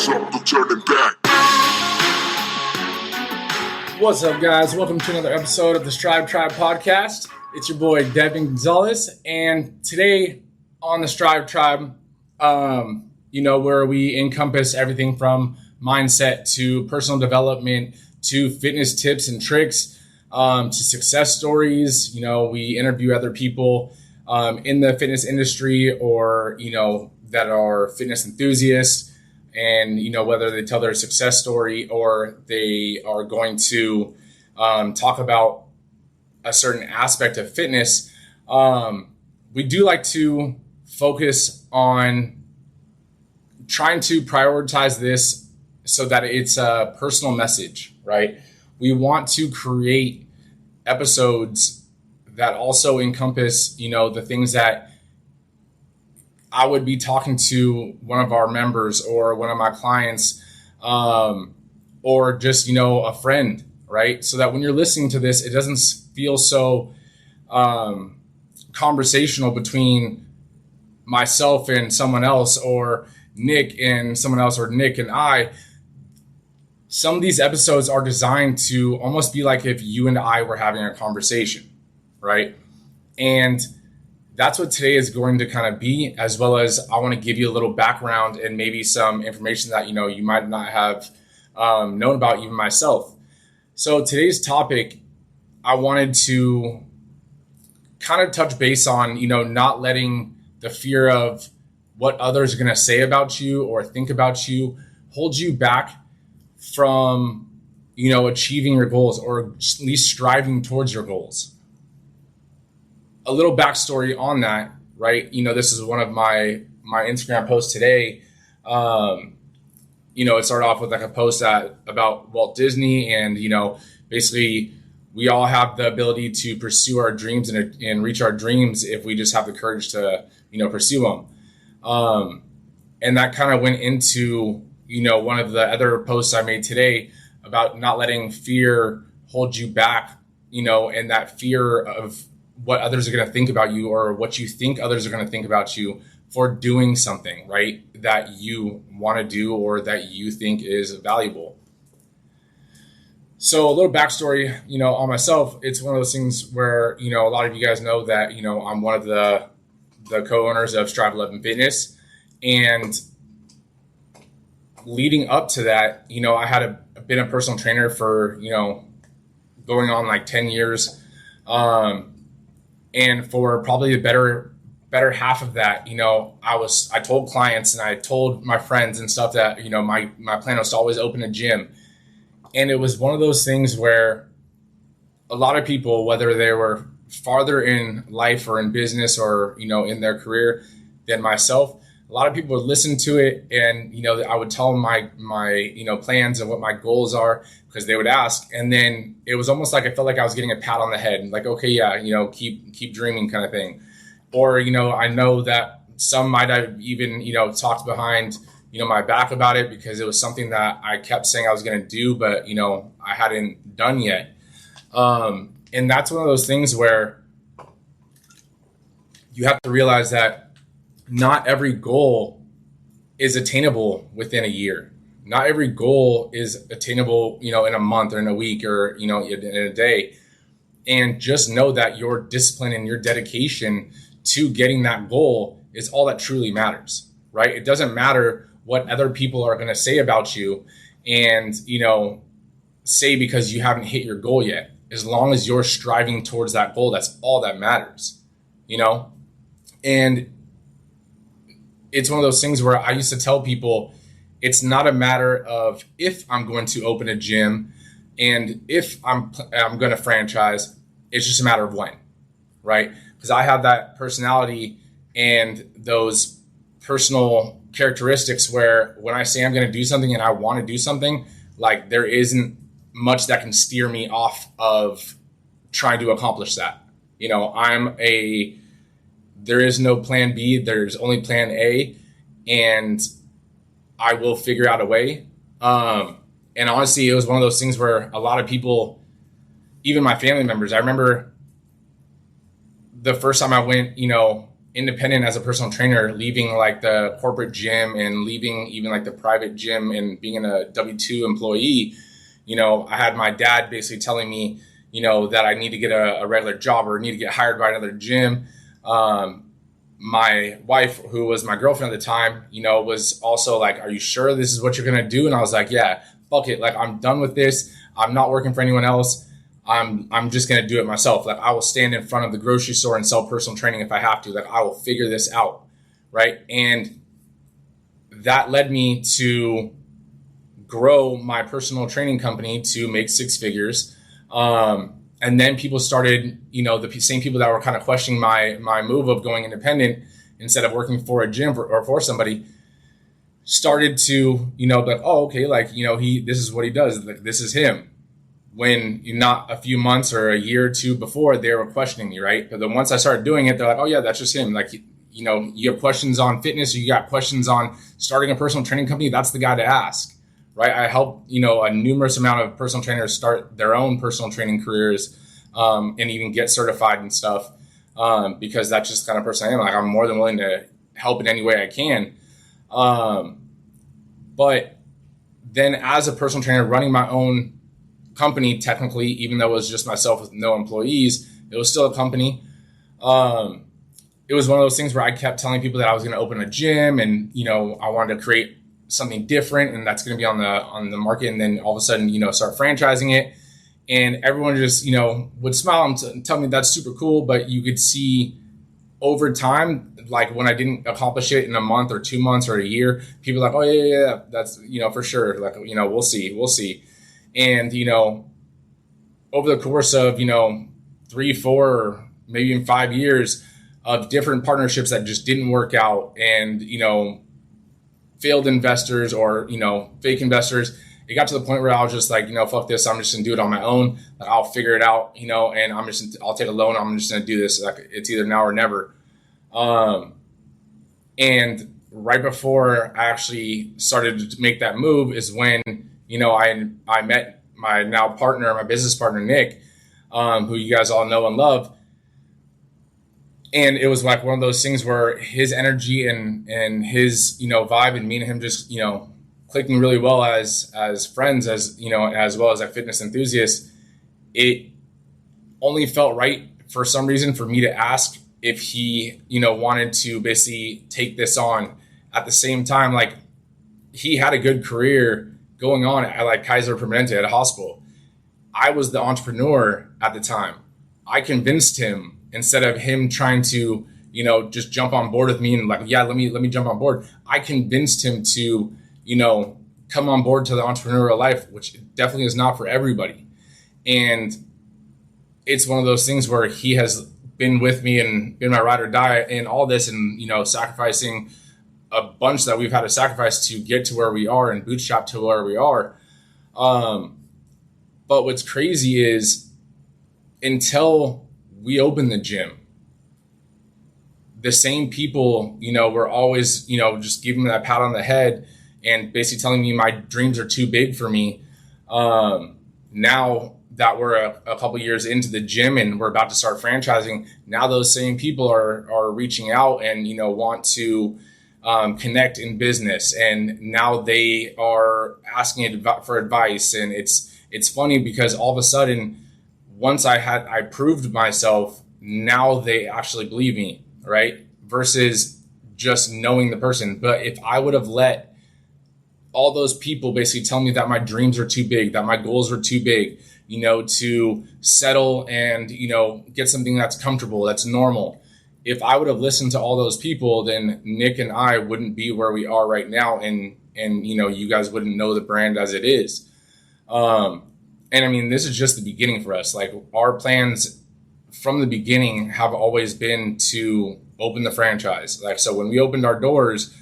hands up, no turning back. What's up, guys? Welcome to another episode of the Strive Tribe podcast. It's your boy, Devin Gonzalez, and today on the Strive Tribe, where we encompass everything from mindset to personal development to fitness tips and tricks to success stories. We interview other people in the fitness industry or, that are fitness enthusiasts, and, whether they tell their success story or they are going to talk about a certain aspect of fitness. We do like to focus on trying to prioritize this so that it's a personal message, right? We want to create episodes that also encompass, the things that I would be talking to one of our members or one of my clients, or just, a friend, right? So that when you're listening to this, it doesn't feel so conversational between myself and someone else, or Nick and someone else, or Nick and I. Some of these episodes are designed to almost be like if you and I were having a conversation, right? And that's what today is going to kind of be, as well as I want to give you a little background and maybe some information that, you might not have known about even myself. So today's topic, I wanted to kind of touch base on, not letting the fear of what others are going to say about you or think about you hold you back from, achieving your goals, or at least striving towards your goals. A little backstory on that, right? This is one of my Instagram posts today. It started off with like a post about Walt Disney, and, basically we all have the ability to pursue our dreams and reach our dreams if we just have the courage to, pursue them. And that kind of went into, one of the other posts I made today about not letting fear hold you back, and that fear of what others are going to think about you, or what you think others are going to think about you for doing something, right, that you want to do or that you think is valuable. So a little backstory, on myself. It's one of those things where, a lot of you guys know that, I'm one of the co-owners of Strive 11 Fitness. And leading up to that, I had been a personal trainer for, going on like 10 years. And for probably the better half of that, I told clients and I told my friends and stuff that, my plan was to always open a gym. And it was one of those things where a lot of people, whether they were farther in life or in business or, in their career than myself, a lot of people would listen to it, and, I would tell them my plans and what my goals are, because they would ask. And then it was almost like I felt like I was getting a pat on the head, like, okay, yeah, keep dreaming kind of thing. Or, I know that some might have even, talked behind, my back about it, because it was something that I kept saying I was going to do, but, I hadn't done yet. And that's one of those things where you have to realize that not every goal is attainable within a year. Not every goal is attainable, in a month or in a week or, in a day. And just know that your discipline and your dedication to getting that goal is all that truly matters, right? It doesn't matter what other people are going to say about you and, say because you haven't hit your goal yet. As long as you're striving towards that goal, that's all that matters, And it's one of those things where I used to tell people, it's not a matter of if I'm going to open a gym and if I'm going to franchise. It's just a matter of when, right? Because I have that personality and those personal characteristics where when I say I'm going to do something and I want to do something, like there isn't much that can steer me off of trying to accomplish that. There is no plan B. There's only plan A, and I will figure out a way. And honestly, it was one of those things where a lot of people, even my family members, I remember the first time I went, independent as a personal trainer, leaving like the corporate gym and leaving even like the private gym and being a W-2 employee, I had my dad basically telling me, that I need to get a regular job or need to get hired by another gym. My wife, who was my girlfriend at the time, was also like, are you sure this is what you're going to do? And I was like, yeah, fuck it. Like, I'm done with this. I'm not working for anyone else. I'm just going to do it myself. Like, I will stand in front of the grocery store and sell personal training if I have to. Like, I will figure this out. Right. And that led me to grow my personal training company to make six figures. And then people started, the same people that were kind of questioning my move of going independent instead of working for a gym or for somebody started to, like, oh, okay, like, this is what he does. Like, this is him. When not a few months or a year or two before, they were questioning me, right? But then once I started doing it, they're like, oh yeah, that's just him. Like, you have questions on fitness or you got questions on starting a personal training company, that's the guy to ask. Right, I help a numerous amount of personal trainers start their own personal training careers, and even get certified and stuff, because that's just the kind of person I am. Like, I'm more than willing to help in any way I can. But then, as a personal trainer running my own company, technically, even though it was just myself with no employees, it was still a company. It was one of those things where I kept telling people that I was going to open a gym, and I wanted to create something different, and that's going to be on the market. And then all of a sudden, start franchising it, and everyone just, would smile and tell me that's super cool. But you could see over time, like when I didn't accomplish it in a month or 2 months or a year, people are like, oh yeah, that's, for sure. Like, we'll see. And, over the course of, 3, 4, maybe even 5 years of different partnerships that just didn't work out, and, failed investors or, fake investors, it got to the point where I was just like, fuck this. I'm just going to do it on my own. Like, I'll figure it out, and I'll take a loan. I'm just going to do this. Like, it's either now or never. And right before I actually started to make that move is when, I met my now partner, my business partner, Nick, who you guys all know and love. And it was like one of those things where his energy and his, vibe, and me and him just, clicking really well as friends, as well as fitness enthusiasts. It only felt right for some reason for me to ask if he, wanted to basically take this on. At the same time, like, he had a good career going on at like Kaiser Permanente at a hospital. I was the entrepreneur at the time. I convinced him, instead of him trying to, just jump on board with me and like, yeah, let me jump on board. I convinced him to, come on board to the entrepreneurial life, which definitely is not for everybody. And it's one of those things where he has been with me and been my ride or die in all this, and, sacrificing a bunch that we've had to sacrifice to get to where we are and bootstrap to where we are. But what's crazy is, until we opened the gym, the same people, were always, just giving me that pat on the head and basically telling me my dreams are too big for me. Now that we're a couple years into the gym and we're about to start franchising, now those same people are reaching out and, want to connect in business. And now they are asking for advice. And it's funny because all of a sudden, once I proved myself, now they actually believe me, right? Versus just knowing the person. But if I would have let all those people basically tell me that my dreams are too big, that my goals are too big, to settle and, get something that's comfortable, that's normal. If I would have listened to all those people, then Nick and I wouldn't be where we are right now. And you guys wouldn't know the brand as it is. And I mean, this is just the beginning for us. Like, our plans from the beginning have always been to open the franchise. Like, so when we opened our doors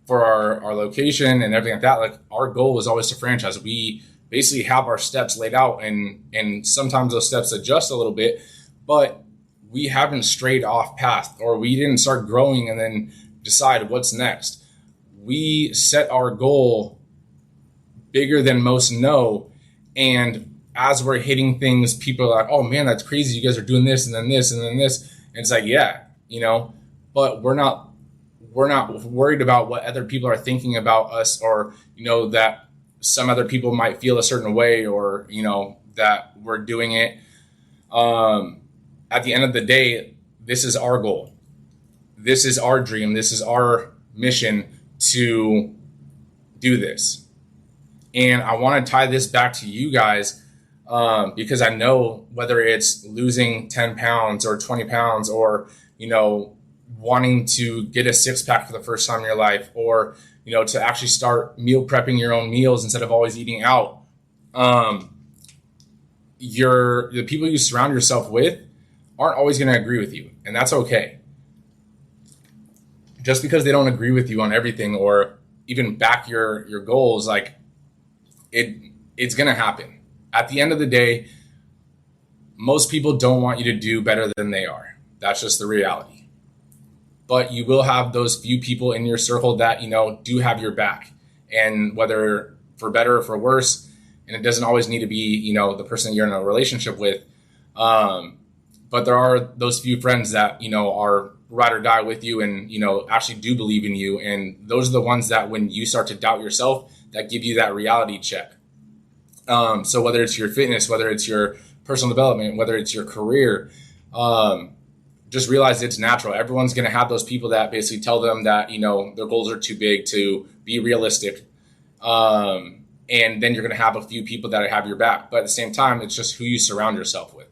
for our location and everything like that, like, our goal was always to franchise. We basically have our steps laid out, and sometimes those steps adjust a little bit, but we haven't strayed off path, or we didn't start growing and then decide what's next. We set our goal bigger than most know. And as we're hitting things, people are like, oh man, that's crazy. You guys are doing this and then this and then this. And it's like, yeah, but we're not worried about what other people are thinking about us, or, that some other people might feel a certain way, or, that we're doing it. At the end of the day, this is our goal. This is our dream. This is our mission to do this. And I want to tie this back to you guys, because I know whether it's losing 10 pounds or 20 pounds, or, wanting to get a six-pack for the first time in your life, or, to actually start meal prepping your own meals instead of always eating out. The people you surround yourself with aren't always going to agree with you, and that's okay. Just because they don't agree with you on everything, or even back your goals, like it's going to happen. At the end of the day, most people don't want you to do better than they are. That's just the reality. But you will have those few people in your circle that, do have your back, and whether for better or for worse, and it doesn't always need to be, the person you're in a relationship with. But there are those few friends that, are ride or die with you, and, actually do believe in you. And those are the ones that, when you start to doubt yourself, that give you that reality check. So whether it's your fitness, whether it's your personal development, whether it's your career, just realize it's natural. Everyone's going to have those people that basically tell them that, their goals are too big to be realistic. And then you're going to have a few people that have your back. But at the same time, it's just who you surround yourself with.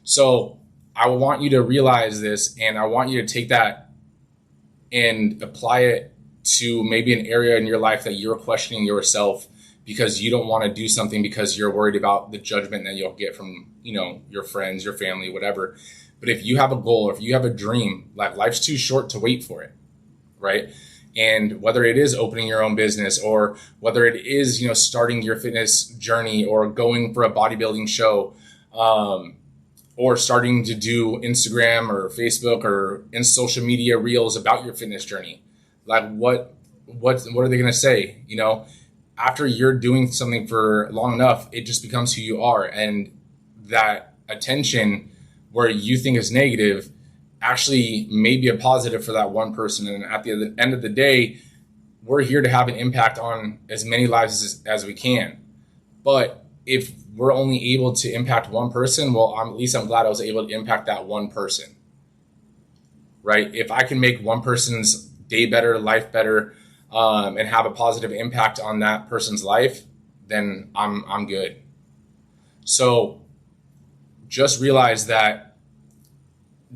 So I want you to realize this, and I want you to take that and apply it to maybe an area in your life that you're questioning yourself because you don't want to do something because you're worried about the judgment that you'll get from, your friends, your family, whatever. But if you have a goal, or if you have a dream, like, life's too short to wait for it, right? And whether it is opening your own business, or whether it is, starting your fitness journey, or going for a bodybuilding show, or starting to do Instagram or Facebook or in social media reels about your fitness journey, like what are they going to say? After you're doing something for long enough, it just becomes who you are. And that attention where you think is negative actually may be a positive for that one person. And at the end of the day, we're here to have an impact on as many lives as we can. But if we're only able to impact one person, well, at least I'm glad I was able to impact that one person, right? If I can make one person's day better, life better, and have a positive impact on that person's life, then I'm good. So just realize that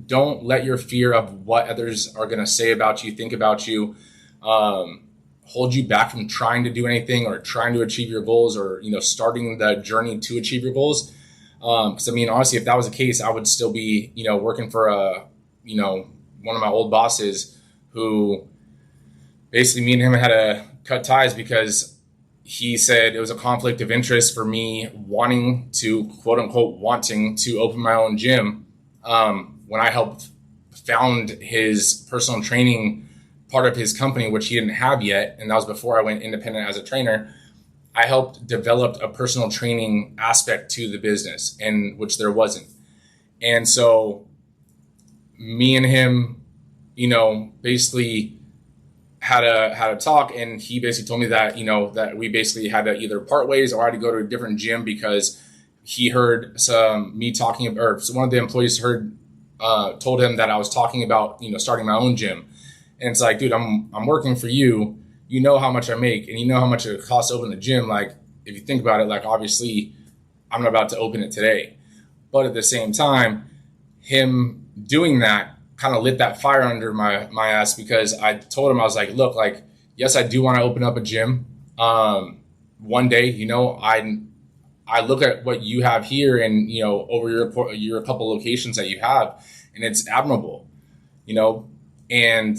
don't let your fear of what others are going to say about you, think about you, hold you back from trying to do anything, or trying to achieve your goals, or, starting the journey to achieve your goals. Because honestly, if that was the case, I would still be, working for one of my old bosses, who basically me and him had to cut ties because he said it was a conflict of interest for me wanting to, quote unquote, open my own gym, when I helped found his personal training part of his company, which he didn't have yet. And that was before I went independent as a trainer. I helped develop a personal training aspect to the business, and which there wasn't. And so me and him, basically had a talk, and he basically told me that, that we basically had to either part ways, or I had to go to a different gym, because he heard me talking, or one of the employees told him that I was talking about, starting my own gym. And it's like, dude, I'm working for you. You know how much I make, and you know how much it costs to open the gym. Like, if you think about it, like, obviously I'm not about to open it today. But at the same time, him doing that kind of lit that fire under my ass, because I told him, I was like, look, like, yes, I do want to open up a gym. One day, I look at what you have here, and, over your couple locations that you have, and it's admirable, and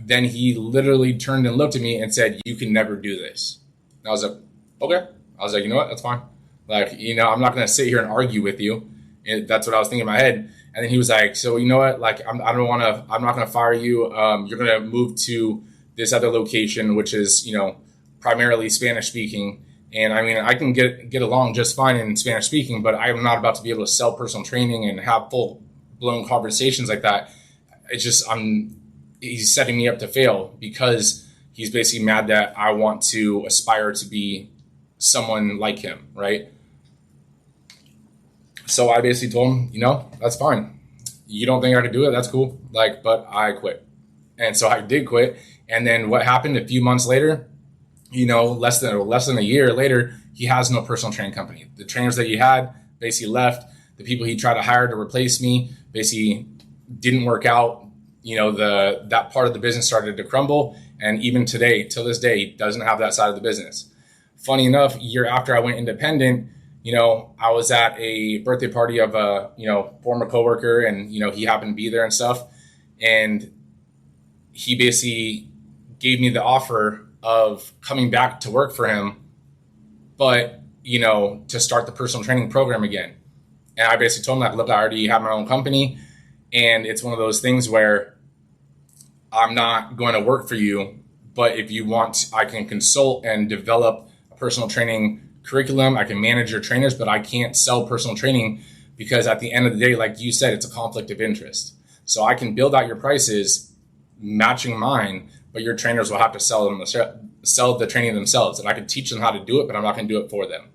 then he literally turned and looked at me and said, you can never do this. And I was like, okay. I was like, you know what? That's fine. Like, I'm not going to sit here and argue with you. And that's what I was thinking in my head. And then he was like, so you know what? Like, I'm not going to fire you. You're going to move to this other location, which is, primarily Spanish speaking. And I can get along just fine in Spanish speaking, but I'm not about to be able to sell personal training and have full blown conversations like that. It's just, he's setting me up to fail because he's basically mad that I want to aspire to be someone like him, right? So I basically told him, that's fine. You don't think I could do it? That's cool. But I quit. And so I did quit. And then what happened a few months later, less than a year later, he has no personal training company. The trainers that he had basically left. The people he tried to hire to replace me basically didn't work out. That part of the business started to crumble. And even today, till this day, he doesn't have that side of the business. Funny enough, a year after I went independent, I was at a birthday party of a, former coworker, and, he happened to be there and stuff. And he basically gave me the offer of coming back to work for him, but, to start the personal training program again. And I basically told him look, I already have my own company. And it's one of those things where I'm not going to work for you, but if you want, I can consult and develop a personal training curriculum. I can manage your trainers, but I can't sell personal training because at the end of the day, like you said, it's a conflict of interest. So I can build out your prices matching mine, but your trainers will have to sell the training themselves. And I can teach them how to do it, but I'm not going to do it for them.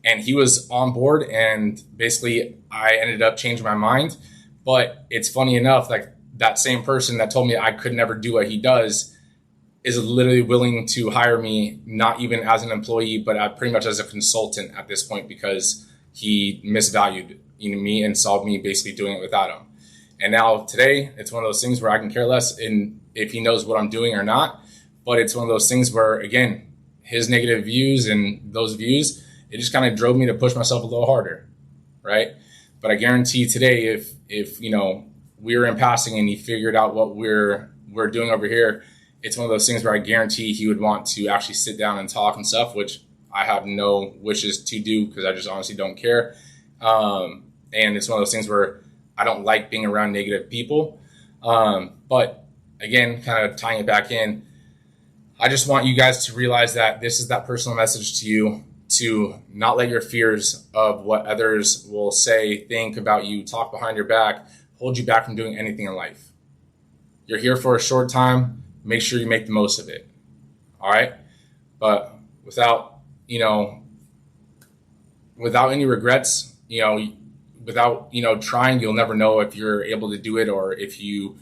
And he was on board, and basically I ended up changing my mind. But it's funny enough, that same person that told me I could never do what he does is literally willing to hire me, not even as an employee, but pretty much as a consultant at this point, because he misvalued me and saw me basically doing it without him. And now today, it's one of those things where I can care less if he knows what I'm doing or not. But it's one of those things where, again, his negative views and those views, it just kind of drove me to push myself a little harder, right? But I guarantee today, if we were in passing and he figured out what we're doing over here, it's one of those things where I guarantee he would want to actually sit down and talk and stuff, which I have no wishes to do because I just honestly don't care. And it's one of those things where I don't like being around negative people. But again, kind of tying it back in, I just want you guys to realize that this is that personal message to you, to not let your fears of what others will say, think about you, talk behind your back, hold you back from doing anything in life. You're here for a short time. Make sure you make the most of it. All right. But without any regrets, without, trying, you'll never know if you're able to do it, or if you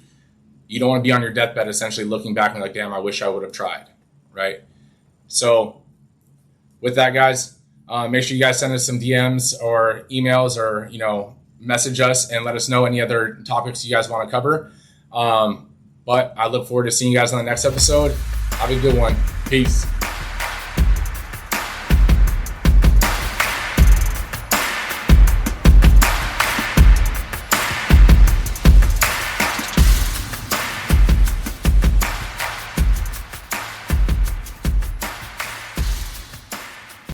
don't want to be on your deathbed, essentially looking back and damn, I wish I would have tried. Right. So with that, guys, make sure you guys send us some DMs or emails, or, message us and let us know any other topics you guys want to cover. But I look forward to seeing you guys on the next episode. Have a good one. Peace.